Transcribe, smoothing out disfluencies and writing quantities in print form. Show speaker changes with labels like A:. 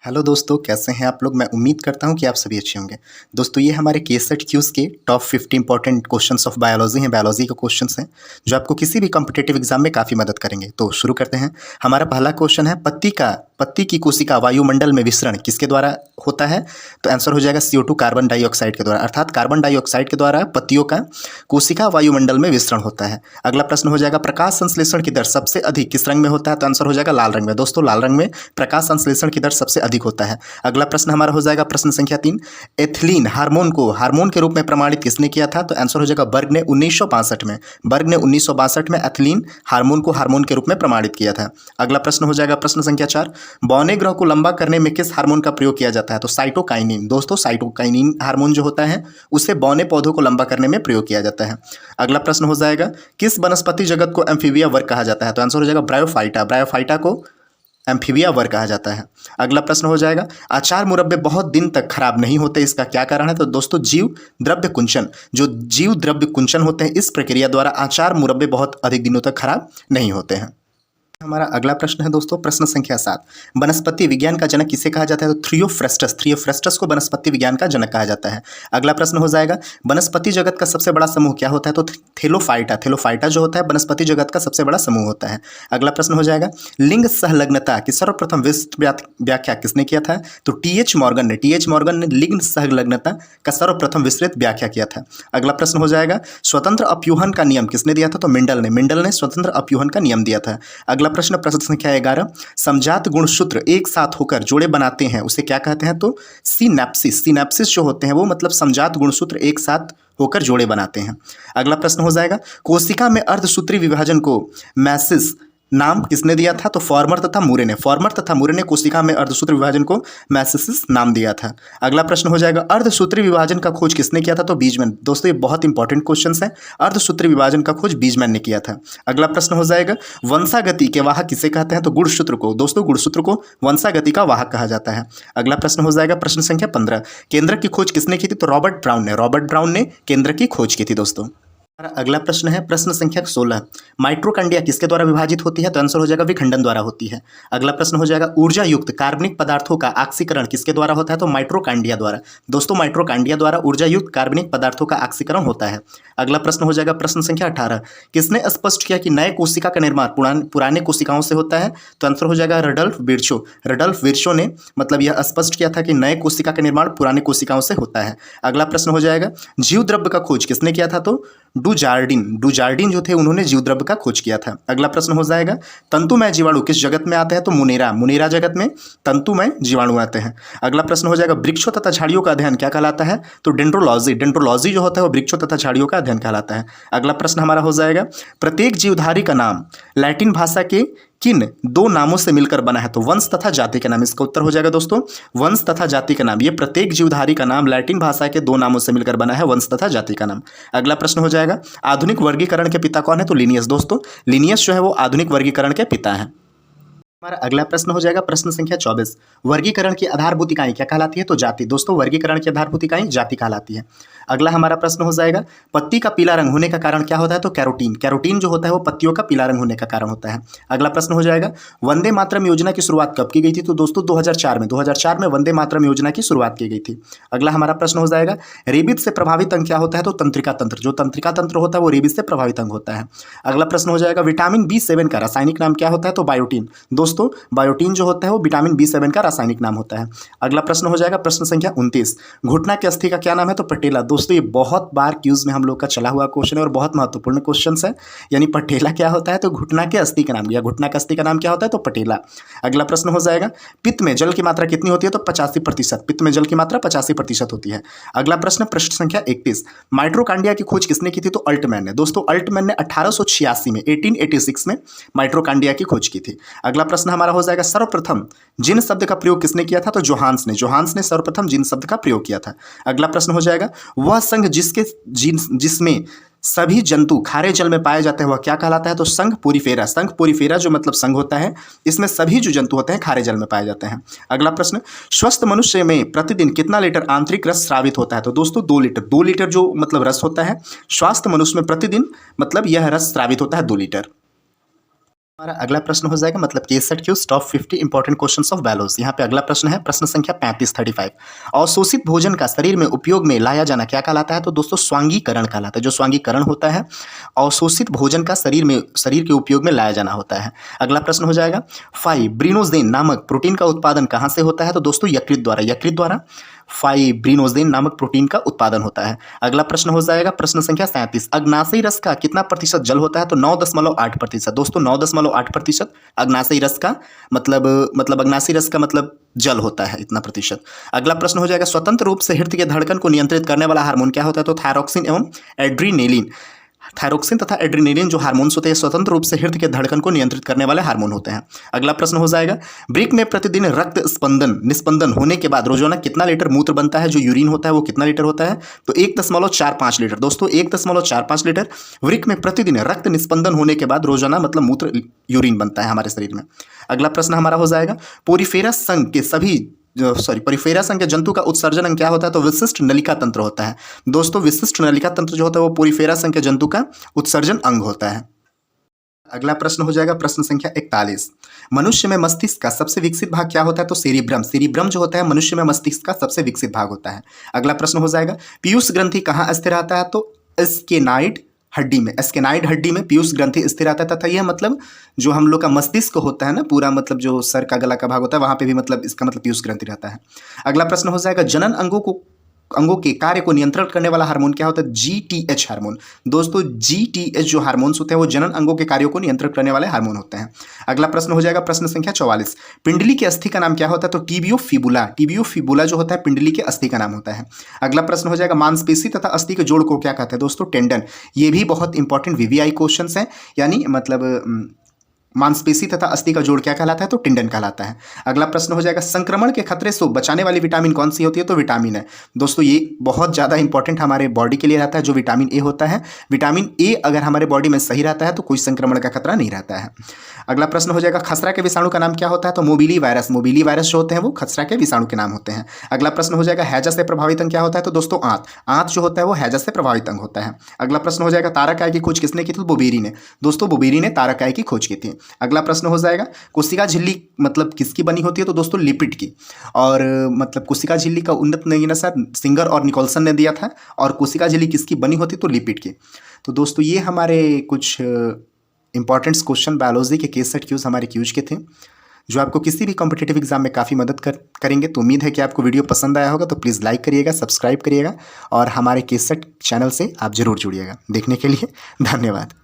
A: Hello दोस्तों, कैसे हैं आप लोग। मैं उम्मीद करता हूं कि आप सभी अच्छे होंगे। दोस्तों, ये हमारे केसेट क्यूज़ के top 50 important questions of biology हैं, बायोलॉजी के क्वेश्चंस हैं जो आपको किसी भी कॉम्पिटिटिव एग्जाम में काफ़ी मदद करेंगे। तो शुरू करते हैं। हमारा पहला क्वेश्चन है, पत्ती की कोशिका वायुमंडल में विसरण किसके द्वारा होता है। तो आंसर हो जाएगा CO2 कार्बन डाइऑक्साइड के द्वारा, अर्थात कार्बन डाइऑक्साइड के द्वारा पत्तियों का कोशिका वायुमंडल में विसरण होता है। अगला प्रश्न हो जाएगा, प्रकाश संश्लेषण की दर सबसे अधिक किस रंग में होता है। तो आंसर हो जाएगा लाल रंग में। दोस्तों, लाल रंग में प्रकाश संश्लेषण की दर सबसे अधिक होता है। अगला प्रश्न हमारा हो जाएगा प्रश्न संख्या 3, एथिलीन हार्मोन के रूप में प्रमाणित किसने किया था। तो आंसर हो जाएगा बर्ग ने 1962 में। बर्ग ने 1962 में एथिलीन हार्मोन को हार्मोन के रूप में प्रमाणित किया था। अगला प्रश्न हो जाएगा प्रश्न संख्या 4, बौने ग्रह को लंबा करने में किस हार्मोन का प्रयोग किया जाता है। तो साइटोकाइनिन। दोस्तों, साइटोकाइनिन हार्मोन जो होता है उसे बौने पौधों को लंबा करने में प्रयोग किया जाता है। अगला प्रश्न हो जाएगा, किस वनस्पति जगत को एम्फीबिया वर्ग कहा जाता है। तो आंसर हो जाएगा ब्रायोफाइटा। ब्रायोफाइटा को एम्फीबिया वर्ग कहा जाता है। अगला प्रश्न हो जाएगा, अचार मुरब्बे बहुत दिन तक खराब नहीं होते, इसका क्या कारण है। तो दोस्तों, जीव द्रव्य कुंचन, जो जीव द्रव्य कुंचन होते हैं, इस प्रक्रिया द्वारा अचार मुरब्बे बहुत अधिक दिनों तक खराब नहीं होते हैं। हमारा अगला प्रश्न है दोस्तों, प्रश्न संख्या 7, वनस्पति विज्ञान का जनक किसे कहा जाता है। तो थियोफ्रेस्टस को वनस्पति विज्ञान का जनक कहा जाता है। अगला प्रश्न हो जाएगा, वनस्पति जगत का सबसे बड़ा समूह क्या होता है। तो थेलोफाइटा जो होता है वनस्पति जगत का सबसे बड़ा समूह होता है। अगला प्रश्न हो जाएगा, लिंग संलग्नता की सर्वप्रथम विस्तृत व्याख्या किसने किया था। तो TH मॉर्गन ने लिंग संलग्नता का सर्वप्रथम विस्तृत व्याख्या किया था। अगला प्रश्न हो जाएगा, स्वतंत्र अपयूहन का नियम किसने दिया था। तो मेंडल ने स्वतंत्र अपयूहन का नियम दिया था। अगला प्रश्न संख्या 11, समजात गुणसूत्र एक साथ होकर जोड़े बनाते हैं उसे क्या कहते हैं। तो सिनैप्सिस जो होते हैं वो मतलब समजात गुणसूत्र एक साथ होकर जोड़े बनाते हैं। अगला प्रश्न हो जाएगा, कोशिका में अर्धसूत्री विभाजन को मैसिस नाम किसने दिया था। तो फॉर्मर तथा मूरे ने कोशिका में अर्धसूत्री विभाजन को मैसिस नाम दिया था। अगला प्रश्न हो जाएगा, अर्धसूत्री विभाजन का खोज किसने किया था। तो बीजमैन। दोस्तों, ये बहुत इंपॉर्टेंट क्वेश्चन है। अर्धसूत्री विभाजन का खोज बीजमैन ने किया था। अगला प्रश्न हो जाएगा, वंशागति के वाहक किसे कहते हैं। तो गुणसूत्र को। दोस्तों, गुणसूत्र को वंशागति का वाहक कहा जाता है। अगला प्रश्न हो जाएगा प्रश्न संख्या 15, केंद्रक की खोज किसने की थी। तो रॉबर्ट ब्राउन ने केंद्रक की खोज की थी। दोस्तों, अगला प्रश्न है प्रश्न संख्या 16, माइट्रोकांडिया किसके द्वारा विभाजित होती है। तो आंसर हो जाएगा विखंडन द्वारा होती है। अगला प्रश्न हो जाएगा, ऊर्जा युक्त कार्बनिक पदार्थों का ऑक्सीकरण किसके द्वारा होता है। तो माइट्रोकांडिया द्वारा। दोस्तों, माइट्रोकांडिया द्वारा ऊर्जा युक्त कार्बनिक पदार्थों का ऑक्सीकरण होता है। अगला प्रश्न हो जाएगा प्रश्न संख्या 18, किसने स्पष्ट किया कि नए कोशिका का निर्माण पुराने कोशिकाओं से होता है। तो आंसर हो जाएगा रडल्फ विर्चो ने मतलब यह स्पष्ट किया था कि नए कोशिका का निर्माण पुराने कोशिकाओं से होता है। अगला प्रश्न हो जाएगा, जीव द्रव्य का खोज किसने किया था। तो डुजार्डिन जो थे उन्होंने जीव द्रव्य का खोज किया था। अगला प्रश्न हो जाएगा, तंतुमय जीवाणु किस जगत में आते हैं। तो मुनेरा जगत में तंतुमय जीवाणु आते हैं। अगला प्रश्न हो जाएगा, वृक्षों तथा झाड़ियों का अध्ययन क्या कहलाता है। तो डेंड्रोलॉजी जो होता है वो वृक्षों तथा झाड़ियों का अध्ययन कहलाता है। अगला प्रश्न हमारा हो जाएगा, प्रत्येक जीवधारी का नाम लैटिन भाषा के किन दो नामों से मिलकर बना है। तो वंश तथा जाति का नाम। इसका उत्तर हो जाएगा दोस्तों वंश तथा जाति का नाम। ये प्रत्येक जीवधारी का नाम लैटिन भाषा के दो नामों से मिलकर बना है, वंश तथा जाति का नाम। अगला प्रश्न हो जाएगा, आधुनिक वर्गीकरण के पिता कौन है। तो लिनियस। दोस्तों, लिनियस जो है वो आधुनिक वर्गीकरण के पिता है। हमारा अगला प्रश्न हो जाएगा प्रश्न संख्या 24, वर्गीकरण की आधारभूत इकाई क्या कहलाती है। तो जाति। दोस्तों, वर्गीकरण की आधारभूत इकाई जाति कहलाती है। अगला हमारा प्रश्न हो जाएगा, पत्ती का पीला रंग होने का कारण क्या होता है। तो कैरोटीन जो होता है वो पत्तियों का पीला रंग होने का कारण होता है। अगला प्रश्न हो जाएगा, वंदे मातरम योजना की शुरुआत कब की गई थी। तो दोस्तों 2004 में वंदे मातरम योजना की शुरुआत की गई थी। अगला हमारा प्रश्न हो जाएगा, रेबीज से प्रभावित अंग क्या होता है। तो तंत्रिका तंत्र। जो तंत्रिका तंत्र होता है वो रेबीज से प्रभावित अंग होता है। अगला प्रश्न हो जाएगा, विटामिन B7 का रासायनिक नाम क्या होता है। तो बायोटीन। दोस्तों, बायोटीन जो होता है वो विटामिन B7 का रासायनिक नाम होता है। अगला प्रश्न हो जाएगा प्रश्न संख्या 29, घुटना की अस्थि का क्या नाम है। तो पटेला। दोस्तों, ये बहुत बार क्यूज में हम लोग का चला हुआ क्वेश्चन है और बहुत महत्वपूर्ण क्वेश्चन है। यानी पटेला क्या होता है। तो घुटना के अस्थि का नाम, या घुटना के अस्थि का नाम क्या होता है। तो पटेला। अगला प्रश्न हो जाएगा, पित्त में जल की मात्रा कितनी होती है। तो 85%। पित्त में जल की मात्रा 85% होती है। अगला प्रश्न संख्या 31, माइट्रोकांडिया की खोज किसने की थी। तो अल्टमैन ने। दोस्तों, अल्टमैन ने 1886 में 1886 में माइट्रोकांडिया की खोज की थी। अगला प्रश्न हमारा हो जाएगा, सर्वप्रथम जिन शब्द का प्रयोग किसने किया था। तो जोहान्स ने सर्वप्रथम जिन शब्द का प्रयोग किया था। अगला प्रश्न हो जाएगा, वह संघ जिसमें सभी जंतु खारे जल में पाए जाते हैं वह क्या कहलाता है। तो संघ पोरीफेरा जो मतलब संघ होता है, इसमें सभी जो जंतु होते हैं खारे जल में पाए जाते हैं। अगला प्रश्न, स्वस्थ मनुष्य में प्रतिदिन कितना लीटर आंतरिक रस स्रावित होता है। तो दोस्तों 2 लीटर जो मतलब रस होता है, स्वस्थ मनुष्य में प्रतिदिन मतलब यह रस स्रावित होता है 2 लीटर। हमारा अगला प्रश्न हो जाएगा मतलब केस सेट क्यूज top 50 important questions of biology. यहाँ पे अगला प्रश्न है प्रश्न संख्या 35 अवशोषित भोजन का शरीर में उपयोग में लाया जाना क्या कहलाता है? तो दोस्तों स्वांगीकरण कहलाता है। जो स्वांगीकरण होता है अवशोषित भोजन का शरीर के उपयोग में लाया जाना होता है। अगला प्रश्न हो जाएगा फाइब्रिनोजेन नामक प्रोटीन का उत्पादन कहाँ से होता है? तो दोस्तों यकृत द्वारा फाइब्रिनोजेन नामक प्रोटीन का उत्पादन होता है। अगला प्रश्न हो जाएगा प्रश्न संख्या 37 अग्नाशयी रस का कितना प्रतिशत जल होता है? तो 9.8%। दोस्तों 9.8% अग्नाशयी रस का मतलब अग्नाशयी रस का मतलब जल होता है इतना प्रतिशत। अगला प्रश्न हो जाएगा स्वतंत्र रूप से हृदय के धड़कन को नियंत्रित करने वाला हार्मोन क्या होता है? तो थायरोक्सिन एवं एड्रीनेलिन। थायरोक्सिन तथा एड्रीनेलिन जो हार्मोन्स होते हैं स्वतंत्र रूप से हृदय के धड़कन को नियंत्रित करने वाले हार्मोन होते हैं। अगला प्रश्न हो जाएगा ब्रिक में प्रतिदिन रक्त निस्पंदन होने के बाद रोजाना कितना लीटर मूत्र बनता है? जो यूरिन होता है वो कितना लीटर होता है? तो 1.45 लीटर। दोस्तों 1.45 लीटर वृक्क में प्रतिदिन रक्त निस्पंदन होने के बाद रोजाना मतलब मूत्र यूरिन बनता है हमारे शरीर में। अगला प्रश्न हमारा हो जाएगा पोरिफेरा संघ के जंतु का उत्सर्जन अंग क्या होता है? तो विशिष्ट नलिका तंत्र होता है। दोस्तों विशिष्ट नलिका तंत्र जो होता है वो पोरिफेरा संघ के जंतु का उत्सर्जन अंग होता है। अगला प्रश्न हो जाएगा प्रश्न संख्या 41 मनुष्य में मस्तिष्क का सबसे विकसित भाग क्या होता है? तो सेरिब्रम जो होता है मनुष्य में मस्तिष्क का सबसे विकसित भाग होता है। अगला प्रश्न हो जाएगा पीयूष ग्रंथि कहाँ स्थिर रहता है? तो स्केनाइड हड्डी में पीयूष ग्रंथि स्थिर रहता है तथा यह मतलब जो हम लोग का मस्तिष्क होता है ना पूरा मतलब जो सर का गला का भाग होता है वहां पे भी मतलब इसका मतलब पीयूष ग्रंथि रहता है। अगला प्रश्न हो जाएगा जनन अंगों के कार्य को नियंत्रण करने वाला हार्मोन क्या होता है? GTH hormone. दोस्तों GTH जो हार्मोन्स होते हैं वो जनन अंगों के कार्यों को नियंत्रण करने वाले हार्मोन होते हैं। अगला प्रश्न हो जाएगा प्रश्न संख्या 44 पिंडली के अस्थि का नाम क्या होता है? तो टिबियो फिबुला जो होता है पिंडली के अस्थि का नाम होता है। अगला प्रश्न हो जाएगा मांसपेशी तथा अस्थि के जोड़ को क्या कहते हैं? दोस्तों टेंडन। ये भी बहुत इंपॉर्टेंट VVI क्वेश्चन है यानी मतलब मांसपेशी तथा अस्थि का जोड़ क्या कहलाता है? तो टेंडन कहलाता है। अगला प्रश्न हो जाएगा संक्रमण के खतरे से बचाने वाली विटामिन कौन सी होती है? तो विटामिन है। दोस्तों ये बहुत ज़्यादा इंपॉर्टेंट हमारे बॉडी के लिए रहता है जो विटामिन ए होता है। विटामिन ए अगर हमारे बॉडी में सही रहता है तो कोई संक्रमण का खतरा नहीं रहता है। अगला प्रश्न हो जाएगा खसरा के विषाणु का नाम क्या होता है? तो मोबिली वायरस जो होते हैं वो खसरा के विषाणु के नाम होते हैं। अगला प्रश्न हो जाएगा हैजा से प्रभावित अंग क्या होता है? तो दोस्तों आंत जो होता है वो हैजा से प्रभावित अंग होता है। अगला प्रश्न हो जाएगा तारकाय की खोज किसने की थी? बोबेरी ने। दोस्तों बोबेरी ने तारकाय की खोज की थी। अगला प्रश्न हो जाएगा कोशिका झिल्ली मतलब किसकी बनी होती है? तो दोस्तों लिपिड की। और मतलब कोशिका झिल्ली का उन्नत नवीनता सिंगर और निकोलसन ने दिया था और कोशिका झिल्ली किसकी बनी होती? तो लिपिड की। तो दोस्तों ये हमारे कुछ इंपॉर्टेंट क्वेश्चन बायोलॉजी के केस सेट क्यूज हमारे क्यूज के थे जो आपको किसी भी कॉम्पिटिटिव एग्जाम में काफ़ी मदद करेंगे। तो उम्मीद है कि आपको वीडियो पसंद आया होगा। तो प्लीज़ लाइक करिएगा, सब्सक्राइब करिएगा और हमारे केस सेट चैनल से आप जरूर जुड़िएगा। देखने के लिए धन्यवाद।